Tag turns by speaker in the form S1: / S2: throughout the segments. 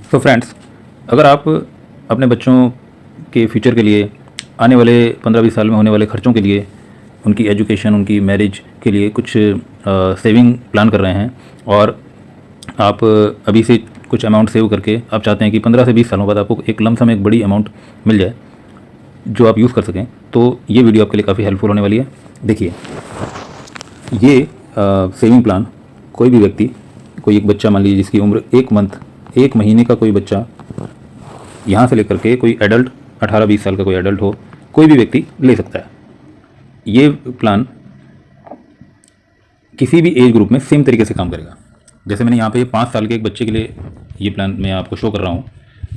S1: So friends, अगर आप अपने बच्चों के फ्यूचर के लिए आने वाले 15-20 साल में होने वाले खर्चों के लिए, उनकी एजुकेशन, उनकी मैरिज के लिए कुछ सेविंग प्लान कर रहे हैं और आप अभी से कुछ अमाउंट सेव करके आप चाहते हैं कि 15 से 20 सालों बाद आपको एक लमसम एक बड़ी अमाउंट मिल जाए जो आप यूज़ कर सकें, तो ये वीडियो आपके लिए काफ़ी हेल्पफुल होने वाली है। देखिए, ये सेविंग प्लान कोई भी व्यक्ति, कोई एक बच्चा मान लीजिए जिसकी उम्र एक महीने का कोई बच्चा, यहाँ से लेकर के कोई एडल्ट 18-20 साल का कोई एडल्ट हो, कोई भी व्यक्ति ले सकता है। ये प्लान किसी भी एज ग्रुप में सेम तरीके से काम करेगा। जैसे मैंने यहाँ पे 5 साल के एक बच्चे के लिए ये प्लान मैं आपको शो कर रहा हूँ,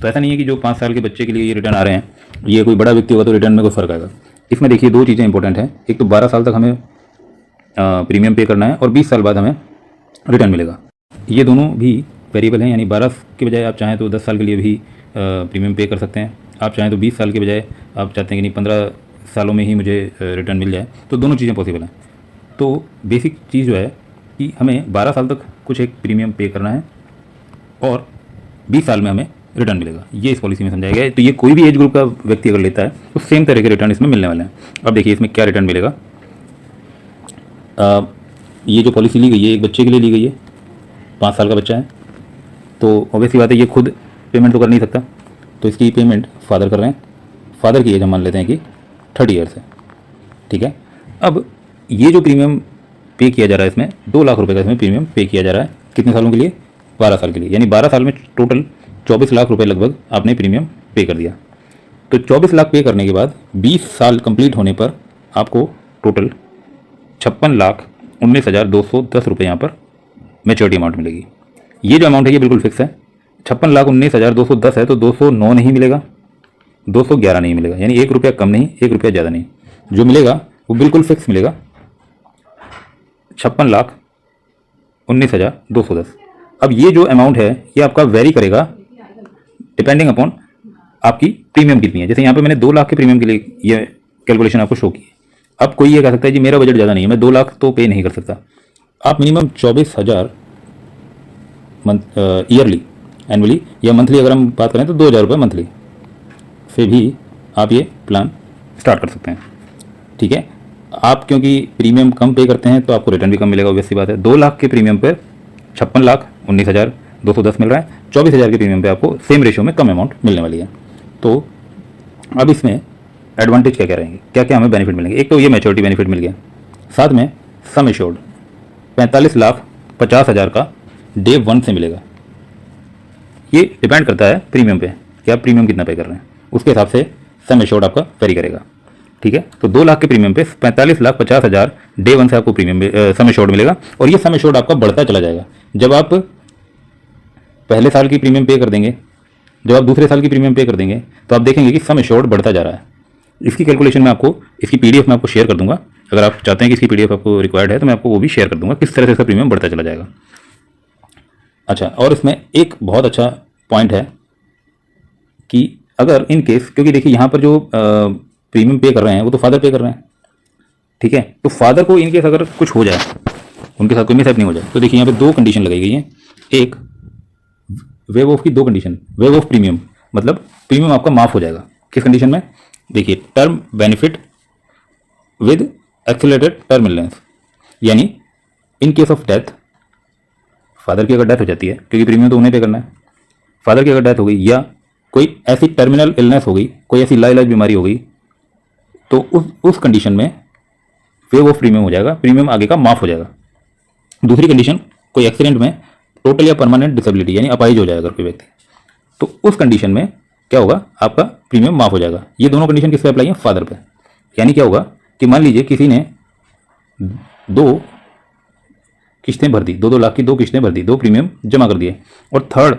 S1: तो ऐसा नहीं है कि जो 5 साल के बच्चे के लिए ये रिटर्न आ रहे हैं, ये कोई बड़ा व्यक्ति होगा तो रिटर्न में कोई फ़र्क आएगा। इसमें देखिए 2 चीज़ें इंपॉर्टेंट हैं। एक तो 12 साल तक हमें प्रीमियम पे करना है और 20 साल बाद हमें रिटर्न मिलेगा। ये दोनों भी वेरिएबल हैं, यानी 12 के बजाय आप चाहें तो 10 साल के लिए भी प्रीमियम पे कर सकते हैं। आप चाहें तो 20 साल के बजाय आप चाहते हैं कि नहीं 15 सालों में ही मुझे रिटर्न मिल जाए, तो दोनों चीज़ें पॉसिबल हैं। तो बेसिक चीज़ जो है कि हमें 12 साल तक कुछ एक प्रीमियम पे करना है और 20 साल में हमें रिटर्न मिलेगा। ये इस पॉलिसी में समझाया गया है। तो ये कोई भी एज ग्रुप का व्यक्ति अगर लेता है तो सेम तरह के रिटर्न इसमें मिलने वाले हैं। अब देखिए इसमें क्या रिटर्न मिलेगा। ये जो पॉलिसी ली गई है एक बच्चे के लिए ली गई है, 5 साल का बच्चा है, तो ऑब्वियसली बात है ये खुद पेमेंट तो कर नहीं सकता, तो इसकी पेमेंट फादर कर रहे हैं। फादर की एज हम मान लेते हैं कि 30 ईयर्स है, ठीक है। अब ये जो प्रीमियम पे किया जा रहा है, इसमें 2 लाख रुपए का इसमें प्रीमियम पे किया जा रहा है। कितने सालों के लिए? 12 साल के लिए, यानी 12 साल में टोटल 24 लाख रुपए लगभग आपने प्रीमियम पे कर दिया। तो 24 लाख पे करने के बाद 20 साल कंप्लीट होने पर आपको टोटल 56,19,210 रुपये यहाँ पर मैच्योरिटी अमाउंट मिलेगी। ये जो अमाउंट है ये बिल्कुल फिक्स है। 56,19,210 है तो 209 नहीं मिलेगा, 211 नहीं मिलेगा, यानी 1 रुपया कम नहीं, 1 रुपया ज़्यादा नहीं। जो मिलेगा वो बिल्कुल फिक्स मिलेगा, 56,19,210। अब ये जो अमाउंट है ये आपका वेरी करेगा डिपेंडिंग अपॉन आपकी प्रीमियम कितनी है। जैसे यहाँ पे मैंने 2 लाख के प्रीमियम के लिए ये कैलकुलेशन आपको शो की है। अब कोई ये कह सकता है जी मेरा बजट ज़्यादा नहीं है, मैं 2 लाख तो पे नहीं कर सकता। आप मिनिमम 24,000 ईयरली, एनुअली या मंथली अगर हम बात करें तो 2,000 रुपये मंथली से भी आप ये प्लान स्टार्ट कर सकते हैं, ठीक है। आप क्योंकि प्रीमियम कम पे करते हैं तो आपको रिटर्न भी कम मिलेगा, ऑब्वियस सी बात है। 2 लाख के प्रीमियम पर 56,19,210 मिल रहा है, 24,000 के प्रीमियम पे आपको सेम रेशियो में कम अमाउंट मिलने वाली है। तो अब इसमें एडवांटेज क्या क्या रहेंगे, क्या क्या हमें बेनिफिट मिलेंगे। एक तो ये मैच्योरिटी बेनिफिट मिल गया, साथ में सम एश्योर्ड 45,50,000 का डे 1 से मिलेगा। ये डिपेंड करता है प्रीमियम पे कि आप प्रीमियम कितना पे कर रहे हैं, उसके हिसाब से सम एश्योर्ड आपका वेरी करेगा, ठीक है। तो 2 लाख के प्रीमियम पे 45,50,000 डे 1 से आपको प्रीमियम सम एश्योर्ड मिलेगा और ये सम एश्योर्ड आपका बढ़ता चला जाएगा। जब आप पहले साल की प्रीमियम पे कर देंगे, जब आप दूसरे साल की प्रीमियम पे कर देंगे तो आप देखेंगे कि सम एश्योर्ड बढ़ता जा रहा है। इसकी कैलकुलेशन मैं आपको, इसकी पीडीएफ में आपको शेयर कर दूंगा। अगर आप चाहते हैं कि इसकी पीडीएफ आपको रिक्वायर्ड है तो मैं आपको वो भी शेयर कर दूंगा, किस तरह से इसका प्रीमियम बढ़ता चला जाएगा। अच्छा, और इसमें एक बहुत अच्छा पॉइंट है कि अगर इन केस, क्योंकि देखिए यहाँ पर जो प्रीमियम पे कर रहे हैं वो तो फादर पे कर रहे हैं, ठीक है। तो फादर को इन केस अगर कुछ हो जाए, उनके साथ कोई मिसहैप नहीं हो जाए, तो देखिए यहाँ पे 2 कंडीशन लगाई गई हैं। एक वेव ऑफ की 2 कंडीशन, वेव ऑफ प्रीमियम मतलब प्रीमियम आपका माफ हो जाएगा। किस कंडीशन में? देखिए, term benefit with accelerated term illness, यानी in case of death, father की अगर डेथ हो जाती है, क्योंकि प्रीमियम तो उन्हें पे करना है, फादर की अगर डेथ हो गई या कोई ऐसी टर्मिनल इलनेस हो गई, कोई ऐसी लाइलाज बीमारी हो गई, तो उस कंडीशन में वेव ऑफ प्रीमियम हो जाएगा, प्रीमियम आगे का माफ हो जाएगा। दूसरी कंडीशन, कोई एक्सीडेंट में टोटल या परमानेंट डिसेबिलिटी यानी अपाहिज हो जाएगा अगर कोई व्यक्ति, तो उस कंडीशन में क्या होगा, आपका प्रीमियम माफ हो जाएगा। ये दोनों कंडीशन किस पे अप्लाई है? फादर पे। यानी क्या होगा कि मान लीजिए किसी ने 2 किस्तें भर दी, 2-2 लाख की 2 किस्तें भर दी, 2 प्रीमियम जमा कर दिए, और थर्ड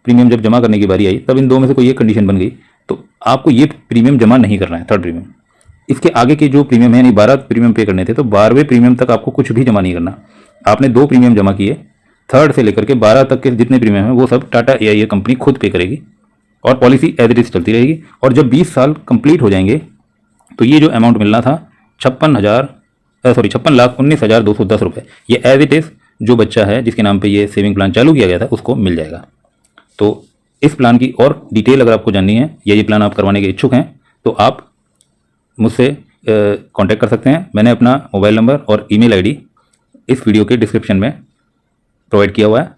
S1: प्रीमियम जब जमा करने की बारी आई तब इन 2 में से कोई एक कंडीशन बन गई, तो आपको ये प्रीमियम जमा नहीं करना है, थर्ड प्रीमियम। इसके आगे के जो प्रीमियम है, यानी 12 प्रीमियम पे करने थे, तो 12वें प्रीमियम तक आपको कुछ भी जमा नहीं करना। आपने 2 प्रीमियम जमा किए, थर्ड से लेकर के 12 तक के जितने प्रीमियम है वो सब टाटा AIA कंपनी खुद पे करेगी और पॉलिसी एज इट इज चलती रहेगी। और जब 20 साल कंप्लीट हो जाएंगे तो ये जो अमाउंट मिलना था 56,19,210 रुपये, ये एज इट इज जो बच्चा है जिसके नाम पे ये सेविंग प्लान चालू किया गया था उसको मिल जाएगा। तो इस प्लान की और डिटेल अगर आपको जाननी है या ये प्लान आप करवाने के इच्छुक हैं तो आप मुझसे कांटेक्ट कर सकते हैं। मैंने अपना मोबाइल नंबर और ईमेल आईडी इस वीडियो के डिस्क्रिप्शन में प्रोवाइड किया हुआ है।